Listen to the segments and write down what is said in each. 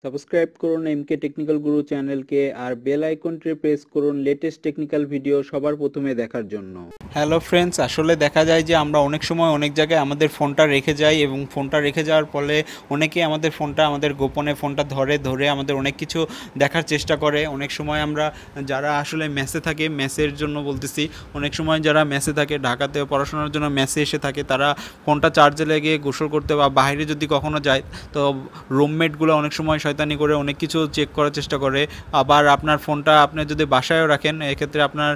Subscribe করুন এমকে technical গুরু চ্যানেলকে আর bell আইকনটি প্রেস করুন লেটেস্ট টেকনিক্যাল ভিডিও সবার প্রথমে দেখার জন্য। হ্যালো ফ্রেন্ডস, আসলে দেখা যায় যে আমরা অনেক সময় অনেক জায়গায় আমাদের ফোনটা রেখে যাই এবং ফোনটা রেখে যাওয়ার ফলে অনেকেই আমাদের ফোনটা আমাদের গোপনে ফোনটা ধরে আমাদের অনেক কিছু দেখার চেষ্টা করে। অনেক সময় আমরা যারা আসলে মেসে থাকে, মেসের জন্য বলতেছি, অনেক সময় যারা মেসে থাকে ঢাকাতে পড়াশোনার জন্য মেসে এসে থাকে, তারা ফোনটা চার্জে লেগে গোসল করতে বা বাইরে যদি কখনো যায় তো রুমমেটগুলো অনেক সময় শয়তানি করে অনেক কিছু চেক করার চেষ্টা করে। আবার আপনার ফোনটা আপনি যদি বাসায়ও রাখেন, এক্ষেত্রে আপনার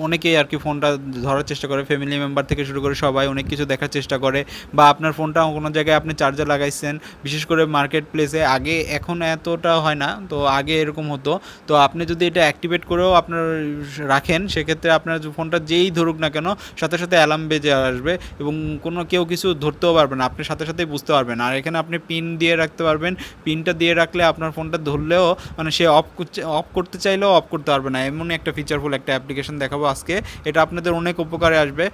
অনেকেই আর কি ফোনটা ধরার চেষ্টা করে, ফ্যামিলি মেম্বার থেকে শুরু করে সবাই অনেক কিছু দেখার চেষ্টা করে। বা আপনার ফোনটা কোনো জায়গায় আপনি চার্জার লাগাইছেন, বিশেষ করে মার্কেট প্লেসে, আগে এখন এতটা হয় না, তো আগে এরকম হতো। তো আপনি যদি এটা অ্যাক্টিভেট করেও আপনার রাখেন, সেক্ষেত্রে আপনার ফোনটা যেই ধরুক না কেন সাথে সাথে অ্যালার্ম বেজে আসবে এবং কেউ কিছু ধরতেও পারবে না, আপনি সাথে সাথেই বুঝতে পারবেন। আর এখানে আপনি পিন দিয়ে রাখতে পারবেন, পিনটা দিয়ে রাখলে আপনার ফোনটা ধরলেও মানে সে অফ করতে চাইলেও অফ করতে পারবে না। এমনই একটা ফিচারফুল একটা অ্যাপ্লিকেশন দেখাবো আজকে, এটা আপনাদের অনেক উপকারে আসবে।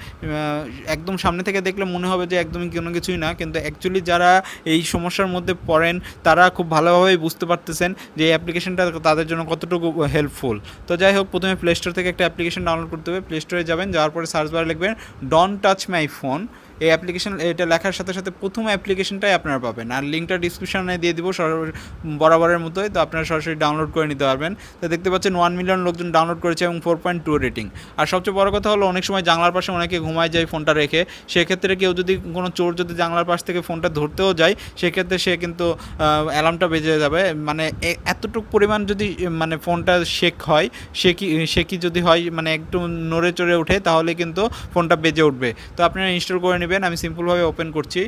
একদম সামনে থেকে দেখলে মনে হবে যে একদমই কোনো কিছুই না, কিন্তু অ্যাকচুয়ালি যারা এই সমস্যার মধ্যে পড়েন তারা খুব ভালোভাবেই বুঝতে পারতেছেন যে এই অ্যাপ্লিকেশনটা তাদের জন্য কতটুকু হেল্পফুল। তো যাই হোক, প্রথমে প্লে স্টোর থেকে একটা অ্যাপ্লিকেশন ডাউনলোড করতে হবে। প্লে স্টোরে যাবেন, যাওয়ার পরে সার্চ বারে লিখবেন ডোন্ট টাচ মাই ফোন। এই অ্যাপ্লিকেশন, এটা লেখার সাথে সাথে প্রথম অ্যাপ্লিকেশনটাই আপনারা পাবেন, আর লিঙ্কটা ডিসক্রিপশনে দিয়ে দিব বরাবরের মতোই, তো আপনারা সরাসরি ডাউনলোড করে নিতে পারবেন। তো দেখতে পাচ্ছেন 1 মিলিয়ন লোকজন ডাউনলোড করেছে এবং 4.2 রেটিং। আর সবচেয়ে বড় কথা হলো, অনেক সময় জানলার পাশে অনেকে ঘুমায় যায় ফোনটা রেখে, সেক্ষেত্রে কেউ যদি কোনো চোর যদি জানলার পাশ থেকে ফোনটা ধরতেও যায়, সেক্ষেত্রে সে কিন্তু অ্যালার্মটা বেজে যাবে। মানে এতটুকু পরিমাণ যদি মানে ফোনটা শেক হয়, শেকি যদি হয়, মানে একটু নড়ে চড়ে ওঠে, তাহলে কিন্তু ফোনটা বেজে উঠবে। তো আপনারা ইনস্টল করে নেবেন। আমি সিম্পলভাবে ওপেন করছি।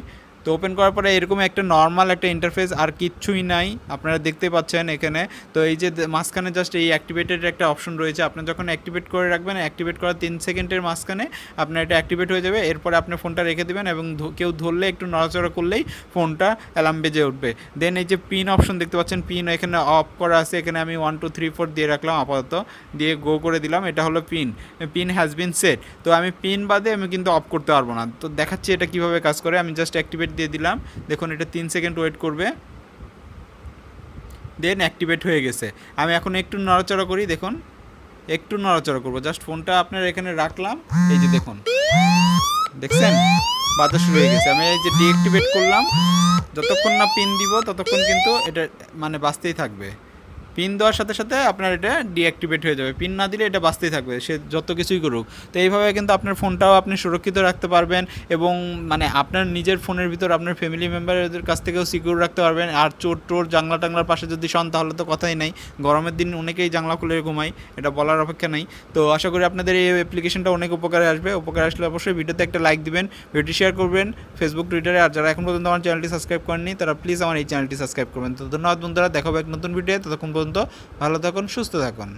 তো ওপেন করার পরে এরকম একটা নর্মাল একটা ইন্টারফেস, আর কিচ্ছুই নাই, আপনারা দেখতে পাচ্ছেন এখানে। তো এই যে মাঝখানে জাস্ট এই অ্যাক্টিভেটেড একটা অপশন রয়েছে, আপনি যখন অ্যাক্টিভেট করে রাখবেন, অ্যাক্টিভেট করার 3 সেকেন্ডের মাঝখানে আপনার এটা অ্যাক্টিভেট হয়ে যাবে। এরপরে আপনি ফোনটা রেখে দেবেন এবং কেউ ধরলে, একটু নড়াচড়া করলেই ফোনটা অ্যালার্ম বেজে উঠবে। দেন এই যে পিন অপশন দেখতে পাচ্ছেন, পিন এখানে অফ করা আছে, এখানে আমি 1 2 3 4 দিয়ে রাখলাম আপাতত, দিয়ে গো করে দিলাম। এটা হলো পিন হ্যাজ বিন সেট। তো আমি পিন বাদে আমি কিন্তু অফ করতে পারবো না। তো দেখাচ্ছি এটা কীভাবে কাজ করে। আমি জাস্ট অ্যাক্টিভেট দিয়ে দিলাম, দেখুন এটা 3 সেকেন্ড ওয়েট করবে, দেন অ্যাক্টিভেট হয়ে গেছে। আমি এখন একটু নড়াচড়া করি, দেখুন একটু নড়াচড়া করবো, জাস্ট ফোনটা আপনার এখানে রাখলাম, এই যে দেখুন, দেখছেন বাজা শুরু হয়ে গেছে। আমি এই যে ডিঅ্যাক্টিভেট করলাম, যতক্ষণ না পিন দিব ততক্ষণ কিন্তু এটা মানে বাজতেই থাকবে। পিন দেওয়ার সাথে সাথে আপনার এটা ডিঅ্যাক্টিভেট হয়ে যাবে, পিন না দিলে এটা বাজতেই থাকবে, সে যত কিছুই করুক। তো এইভাবে কিন্তু আপনার ফোনটাও আপনি সুরক্ষিত রাখতে পারবেন এবং মানে আপনার নিজের ফোনের ভিতর আপনার ফ্যামিলি মেম্বারদের কাছ থেকেও সিকিউর রাখতে পারবেন। আর চোর জানলা টাংলার পাশে যদি শোন তাহলে তো কথাই নাই, গরমের দিন অনেকেই জানলা খুলে ঘুমায়, এটা বলার অপেক্ষা নেই। তো আশা করি আপনাদের এই অ্যাপ্লিকেশনটা অনেক উপকারে আসবে। উপকারে আসলে অবশ্যই ভিডিওতে একটা লাইক দিবেন, ভিডিও শেয়ার করবেন ফেসবুক, টুইটারে। আর যারা এখন পর্যন্ত আমার চ্যানেলটি সাবস্ক্রাইব করেননি, তারা প্লিজ আমার এই চ্যানেলটি সাবস্ক্রাইব করবেন। তো ধন্যবাদ বন্ধুরা, দেখা হবে এক নতুন ভিডিও। ততক্ষণ পর্যন্ত ভালো থাকুন, সুস্থ থাকুন।